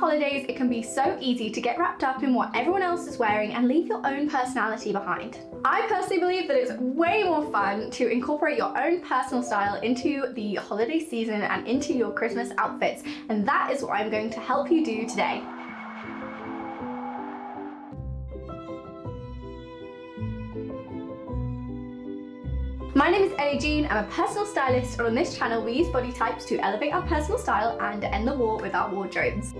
holidays, it can be so easy to get wrapped up in what everyone else is wearing and leave your own personality behind. I personally believe that it's way more fun to incorporate your own personal style into the holiday season and into your Christmas outfits, and that is what I'm going to help you do today. My name is Ellie-Jean, I'm a personal stylist, and on this channel we use body types to elevate our personal style and end the war with our wardrobes.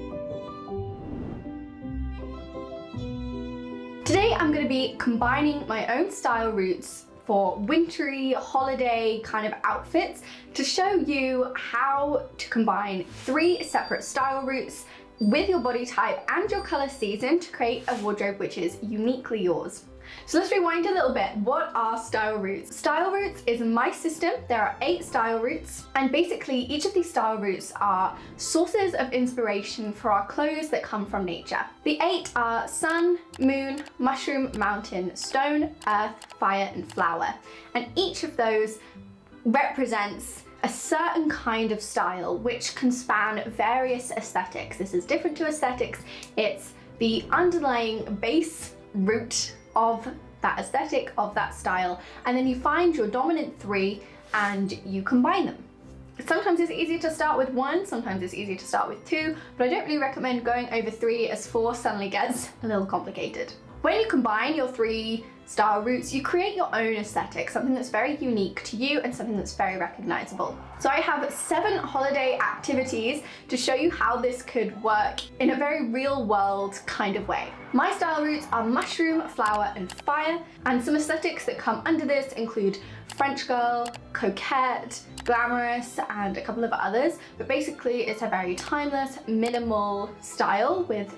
Today I'm going to be combining my own style routes for wintry, holiday kind of outfits to show you how to combine 3 separate style routes with your body type and your color season to create a wardrobe which is uniquely yours. So let's rewind a little bit. What are style routes? Style routes is my system. There are 8 style routes, and basically each of these style routes are sources of inspiration for our clothes that come from nature. The 8 are sun, moon, mushroom, mountain, stone, earth, fire, and flower. And each of those represents a certain kind of style which can span various aesthetics. This is different to aesthetics. It's the underlying base root of that aesthetic, of that style, and then you find your dominant 3 and you combine them. Sometimes it's easier to start with 1, sometimes it's easier to start with 2, but I don't really recommend going over 3 as 4 suddenly gets a little complicated. When you combine your 3 style routes, you create your own aesthetic, something that's very unique to you and something that's very recognizable. So I have 7 holiday activities to show you how this could work in a very real world kind of way. My style routes are mushroom, flower, and fire, and some aesthetics that come under this include French girl, coquette, glamorous, and a couple of others, but basically it's a very timeless, minimal style with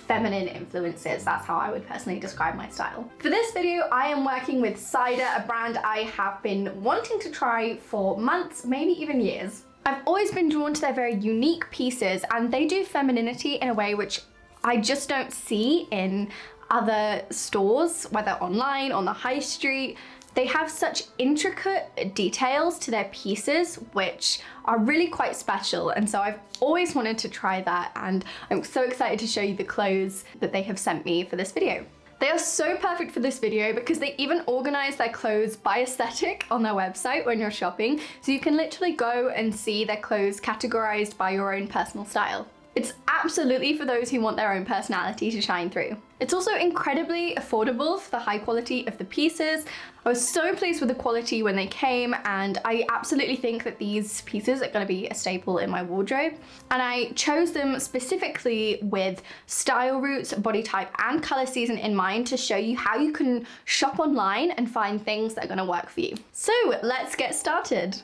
feminine influences. That's how I would personally describe my style. For this video, I am working with Cider, a brand I have been wanting to try for months, maybe even years. I've always been drawn to their very unique pieces, and they do femininity in a way which I just don't see in other stores, whether online, on the high street. They have such intricate details to their pieces which are really quite special, and so I've always wanted to try that, and I'm so excited to show you the clothes that they have sent me for this video. They are so perfect for this video because they even organize their clothes by aesthetic on their website when you're shopping, so you can literally go and see their clothes categorized by your own personal style. It's absolutely for those who want their own personality to shine through. It's also incredibly affordable for the high quality of the pieces. I was so pleased with the quality when they came, and I absolutely think that these pieces are going to be a staple in my wardrobe. And I chose them specifically with style routes, body type, and color season in mind to show you how you can shop online and find things that are going to work for you. So let's get started.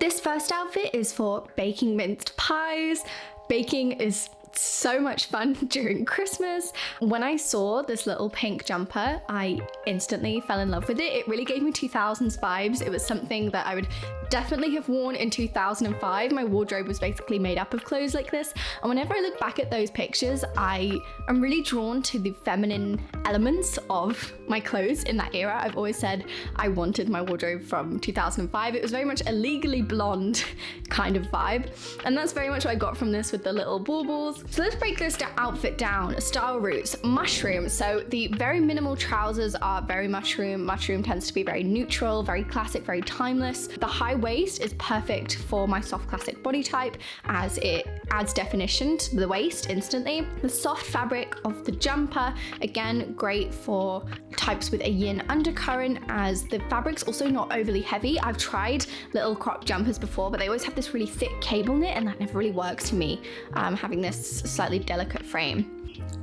This first outfit is for baking minced pies. Baking is so much fun during Christmas. When I saw this little pink jumper, I instantly fell in love with it. It really gave me 2000s vibes. It was something that I would definitely have worn in 2005. My wardrobe was basically made up of clothes like this, and whenever I look back at those pictures, I am really drawn to the feminine elements of my clothes in that era. I've always said I wanted my wardrobe from 2005. It was very much a Legally Blonde kind of vibe, and that's very much what I got from this with the little baubles. So let's break this outfit down. Style routes, mushroom. So the very minimal trousers are very mushroom. Mushroom tends to be very neutral, very classic, very timeless. The high waist is perfect for my soft classic body type as it adds definition to the waist instantly. The soft fabric of the jumper, again, great for types with a yin undercurrent, as the fabric's also not overly heavy. I've tried little crop jumpers before, but they always have this really thick cable knit, and that never really works for me, having this slightly delicate frame.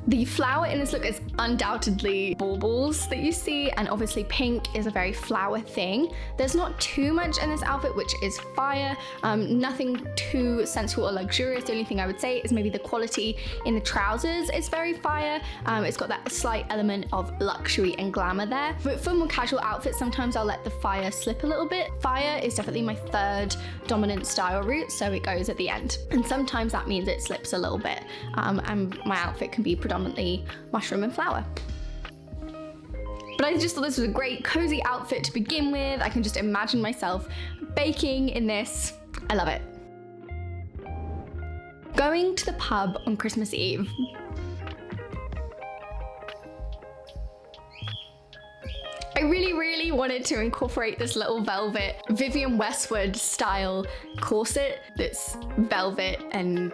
The flower in this look is undoubtedly baubles that you see, and obviously pink is a very flower thing. There's not too much in this outfit, which is fire. Nothing too sensual or luxurious. The only thing I would say is maybe the quality in the trousers is very fire. It's got that slight element of luxury and glamour there. But for more casual outfits, sometimes I'll let the fire slip a little bit. Fire is definitely my 3rd dominant style route, so it goes at the end. And sometimes that means it slips a little bit, and my outfit can be predominantly mushroom and flower. But I just thought this was a great cozy outfit to begin with. I can just imagine myself baking in this. I love it. Going to the pub on Christmas Eve. I really wanted to incorporate this little velvet Vivienne Westwood style corset that's velvet and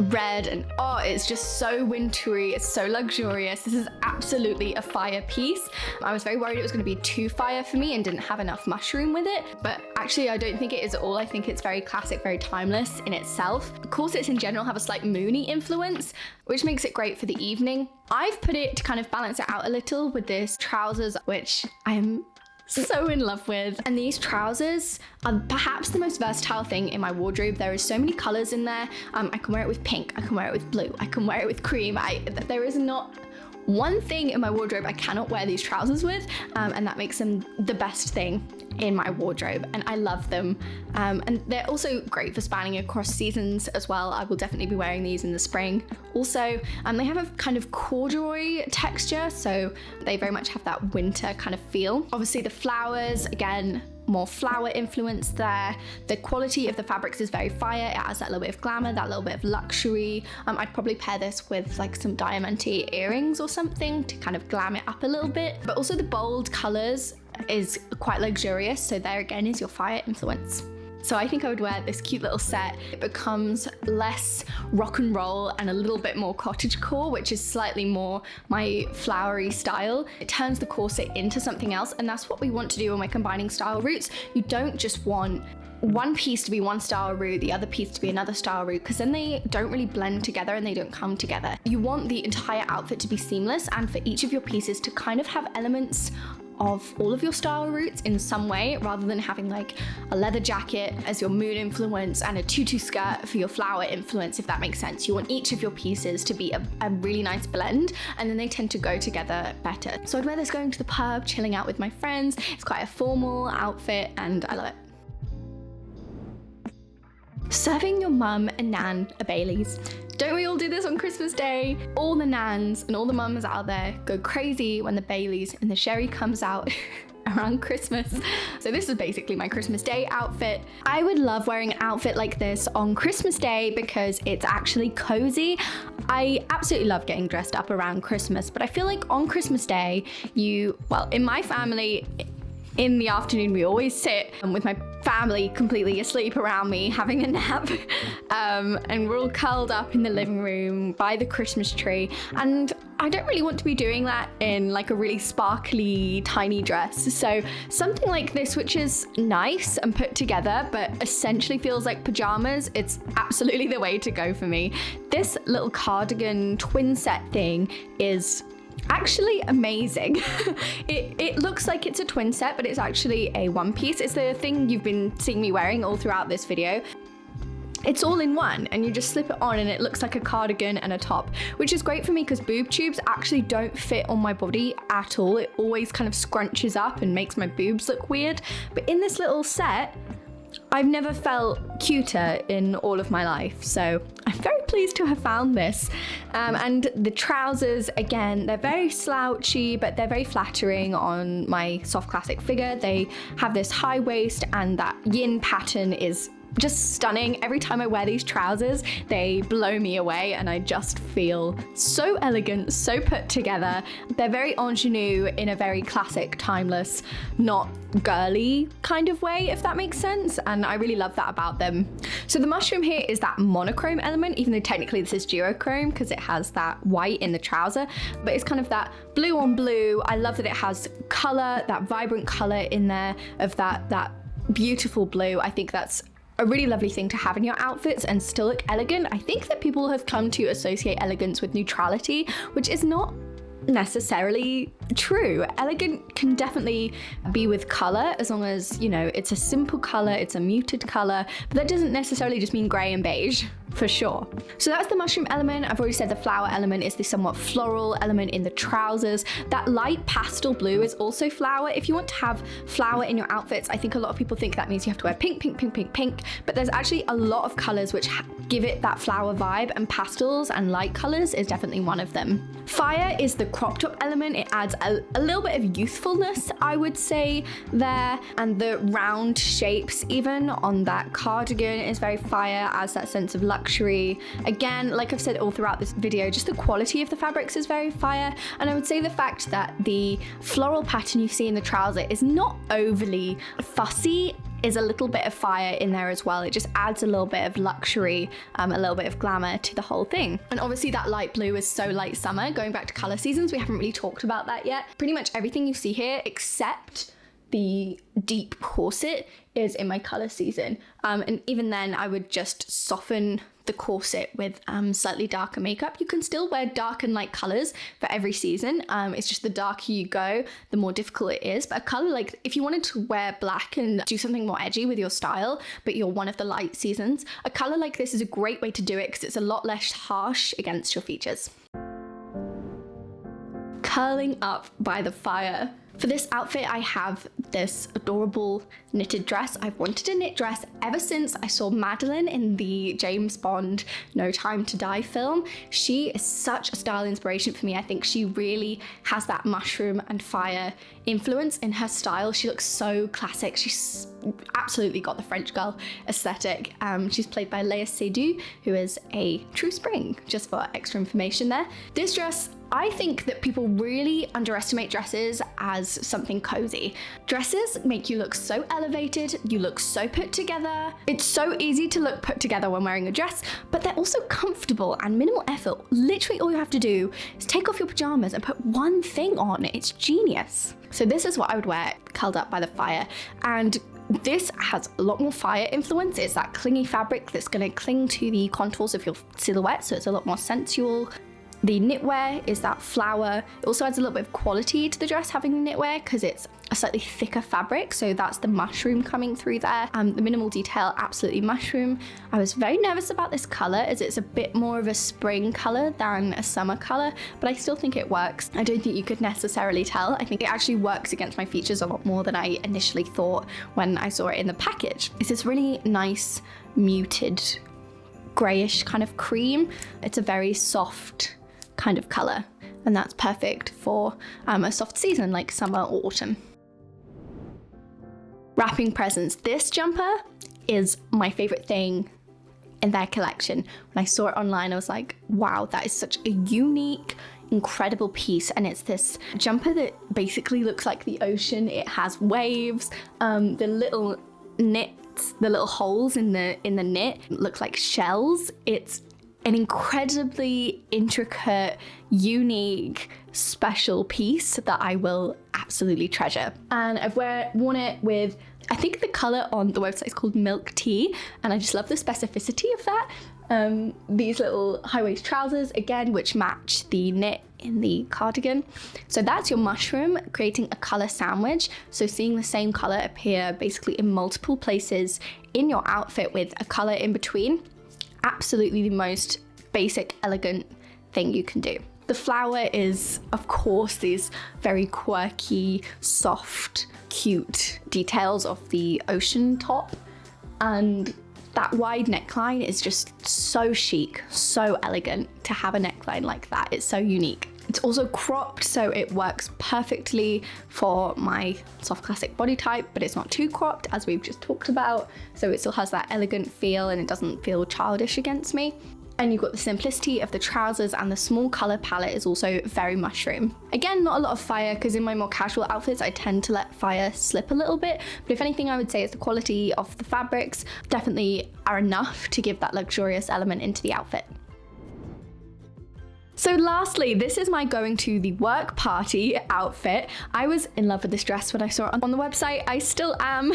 red, and oh, it's just so wintry, it's so luxurious. This is absolutely a fire piece. I was very worried it was going to be too fire for me and didn't have enough mushroom with it, but actually I don't think it is at all. I think it's very classic, very timeless in itself. Corsets in general have a slight moony influence, which makes it great for the evening. I've put it to kind of balance it out a little with this trousers, which I'm so in love with. And these trousers are perhaps the most versatile thing in my wardrobe. There is so many colors in there. I can wear it with pink, I can wear it with blue, I can wear it with cream. There is not one thing in my wardrobe I cannot wear these trousers with, and that makes them the best thing in my wardrobe, and I love them. And they're also great for spanning across seasons as well. I will definitely be wearing these in the spring. Also, they have a kind of corduroy texture, so they very much have that winter kind of feel. Obviously the flowers, again, more flower influence there. The quality of the fabrics is very fire. It has that little bit of glamour, that little bit of luxury. I'd probably pair this with like some diamante earrings or something to kind of glam it up a little bit. But also the bold colors is quite luxurious, so there again is your fire influence. So I think I would wear this cute little set. It becomes less rock and roll and a little bit more cottagecore, which is slightly more my flowery style. It turns the corset into something else, and that's what we want to do when we're combining style roots. You don't just want one piece to be one style root, the other piece to be another style root, because then they don't really blend together and they don't come together. You want the entire outfit to be seamless, and for each of your pieces to kind of have elements of all of your style roots in some way, rather than having like a leather jacket as your mood influence and a tutu skirt for your flower influence, if that makes sense. You want each of your pieces to be a really nice blend, and then they tend to go together better. So I'd wear this going to the pub, chilling out with my friends. It's quite a formal outfit and I love it. Serving your mum and nan a Baileys. Don't we all do this on Christmas Day? All the nans and all the mums out there go crazy when the Baileys and the sherry comes out around Christmas. So this is basically my Christmas Day outfit. I would love wearing an outfit like this on Christmas Day because it's actually cozy. I absolutely love getting dressed up around Christmas, but I feel like on Christmas Day, well, in my family, in the afternoon, we always sit with my family completely asleep around me, having a nap. And we're all curled up in the living room by the Christmas tree. And I don't really want to be doing that in like a really sparkly, tiny dress. So something like this, which is nice and put together, but essentially feels like pajamas, it's absolutely the way to go for me. This little cardigan twin set thing is actually amazing. It looks like it's a twin set, but it's actually a one piece. It's the thing you've been seeing me wearing all throughout this video. It's all in one, and you just slip it on and it looks like a cardigan and a top, which is great for me because boob tubes actually don't fit on my body at all. It always kind of scrunches up and makes my boobs look weird. But in this little set, I've never felt cuter in all of my life, so I'm very pleased to have found this. And the trousers, again, they're very slouchy, but they're very flattering on my soft classic figure. They have this high waist, and that yin pattern is just stunning. Every time I wear these trousers, they blow me away, and I just feel so elegant, so put together. They're very ingenue in a very classic, timeless, not girly kind of way, if that makes sense, and I really love that about them. So the mushroom here is that monochrome element, even though technically this is duochrome because it has that white in the trouser, but it's kind of that blue on blue. I love that it has color, that vibrant color in there of that beautiful blue. I think that's a really lovely thing to have in your outfits and still look elegant. I think that people have come to associate elegance with neutrality, which is not necessarily true. Elegant can definitely be with color, as long as, you know, it's a simple color, it's a muted color, but that doesn't necessarily just mean gray and beige, for sure. So that's the mushroom element. I've already said the flower element is the somewhat floral element in the trousers. That light pastel blue is also flower. If you want to have flower in your outfits, I think a lot of people think that means you have to wear pink, pink, pink, pink, pink, but there's actually a lot of colors which give it that flower vibe, and pastels and light colors is definitely one of them. Fire is the crop top element. It adds a little bit of youthfulness, I would say, there. And the round shapes even on that cardigan is very fire, adds that sense of luxury. Again, like I've said all throughout this video, just the quality of the fabrics is very fire. And I would say the fact that the floral pattern you see in the trouser is not overly fussy is a little bit of fire in there as well. It just adds a little bit of luxury, a little bit of glamour to the whole thing. And obviously that light blue is so light summer. Going back to color seasons, we haven't really talked about that yet. Pretty much everything you see here except the deep corset is in my color season. And even then I would just soften the corset with slightly darker makeup. You can still wear dark and light colors for every season. It's just the darker you go, the more difficult it is. But a color like, if you wanted to wear black and do something more edgy with your style, but you're one of the light seasons, a color like this is a great way to do it because it's a lot less harsh against your features. Curling up by the fire. For this outfit, I have this adorable knitted dress. I've wanted a knit dress ever since I saw Madeline in the James Bond No Time to Die film. She is such a style inspiration for me. I think she really has that mushroom and fire influence in her style. She looks so classic. She's absolutely got the French girl aesthetic. She's played by Léa Seydoux, who is a true spring, just for extra information there. This dress, I think that people really underestimate dresses as something cozy. Dresses make you look so elevated, you look so put together. It's so easy to look put together when wearing a dress, but they're also comfortable and minimal effort. Literally all you have to do is take off your pajamas and put one thing on. It's genius. So this is what I would wear curled up by the fire. And this has a lot more fire influence. It's that clingy fabric that's going to cling to the contours of your silhouette, so it's a lot more sensual. The knitwear is that flower. It also adds a little bit of quality to the dress having knitwear because it's a slightly thicker fabric, so that's the mushroom coming through there. The minimal detail, absolutely mushroom. I was very nervous about this color as it's a bit more of a spring color than a summer color, but I still think it works. I don't think you could necessarily tell. I think it actually works against my features a lot more than I initially thought when I saw it in the package. It's this really nice muted grayish kind of cream. It's a very soft kind of color, and that's perfect for a soft season like summer or autumn. Wrapping presents. This jumper is my favorite thing in their collection. When I saw it online, I was like, wow, that is such a unique, incredible piece. And it's this jumper that basically looks like the ocean. It has waves, the little knits, the little holes in the knit look like shells. It's an incredibly intricate, unique, special piece that I will absolutely treasure. And I've worn it with, I think the color on the website is called Milk Tea, and I just love the specificity of that. These little high-waist trousers, again, which match the knit in the cardigan. So that's your mushroom, creating a color sandwich. So seeing the same color appear basically in multiple places in your outfit with a color in between. Absolutely the most basic, elegant thing you can do. The flower is, of course, these very quirky, soft, cute details of the ocean top. And that wide neckline is just so chic, so elegant to have a neckline like that. It's so unique. It's also cropped, so it works perfectly for my soft classic body type, but it's not too cropped, as we've just talked about. So it still has that elegant feel and it doesn't feel childish against me. And you've got the simplicity of the trousers, and the small color palette is also very mushroom. Again, not a lot of fire, because in my more casual outfits, I tend to let fire slip a little bit. But if anything, I would say it's the quality of the fabrics definitely are enough to give that luxurious element into the outfit. So lastly, this is my going to the work party outfit. I was in love with this dress when I saw it on the website. I still am.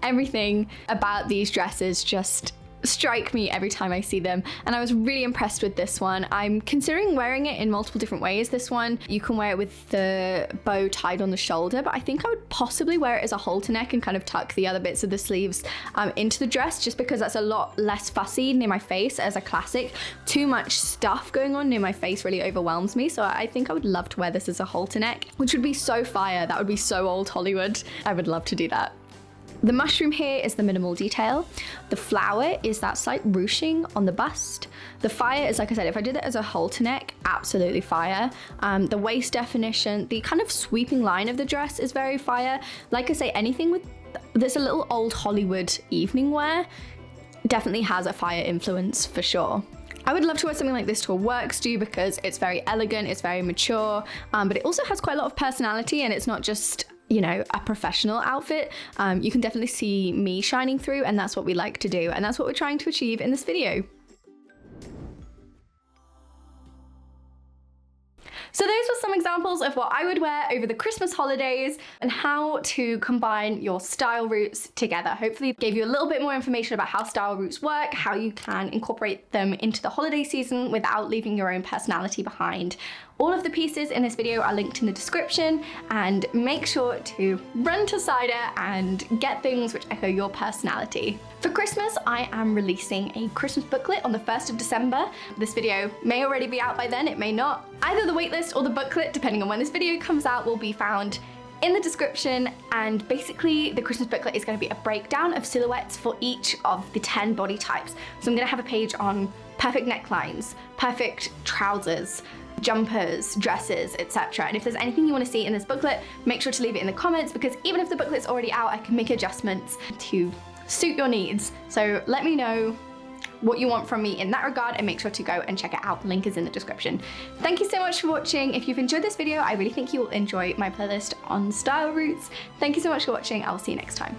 Everything about these dresses just strike me every time I see them, and I was really impressed with this one. I'm considering wearing it in multiple different ways. This one, you can wear it with the bow tied on the shoulder, but I think I would possibly wear it as a halter neck and kind of tuck the other bits of the sleeves into the dress, just because that's a lot less fussy near my face as a classic. Too much stuff going on near my face really overwhelms me, so I think I would love to wear this as a halter neck, which would be so fire. That would be so old Hollywood. I would love to do that. The mushroom here is the minimal detail. The flower is that slight ruching on the bust. The fire is, like I said, if I did it as a halter neck, absolutely fire. The waist definition, the kind of sweeping line of the dress is very fire. Like I say, anything with this a little old Hollywood evening wear definitely has a fire influence for sure. I would love to wear something like this to a work stew because it's very elegant, it's very mature, but it also has quite a lot of personality, and it's not just, you know, a professional outfit. You can definitely see me shining through, and that's what we like to do, and that's what we're trying to achieve in this video. So those were some examples of what I would wear over the Christmas holidays and how to combine your style roots together. Hopefully it gave you a little bit more information about how style roots work, how you can incorporate them into the holiday season without leaving your own personality behind. All of the pieces in this video are linked in the description, and make sure to run to Cider and get things which echo your personality. For Christmas, I am releasing a Christmas booklet on the 1st of December. This video may already be out by then, it may not. Either the waitlist or the booklet, depending on when this video comes out, will be found in the description, and basically the Christmas booklet is going to be a breakdown of silhouettes for each of the 10 body types. So I'm going to have a page on perfect necklines, perfect trousers, jumpers, dresses, etc. And if there's anything you want to see in this booklet, make sure to leave it in the comments, because even if the booklet's already out, I can make adjustments to suit your needs. So let me know what you want from me in that regard, and make sure to go and check it out. The link is in the description. Thank you so much for watching. If you've enjoyed this video, I really think you will enjoy my playlist on style roots. Thank you so much for watching. I will see you next time.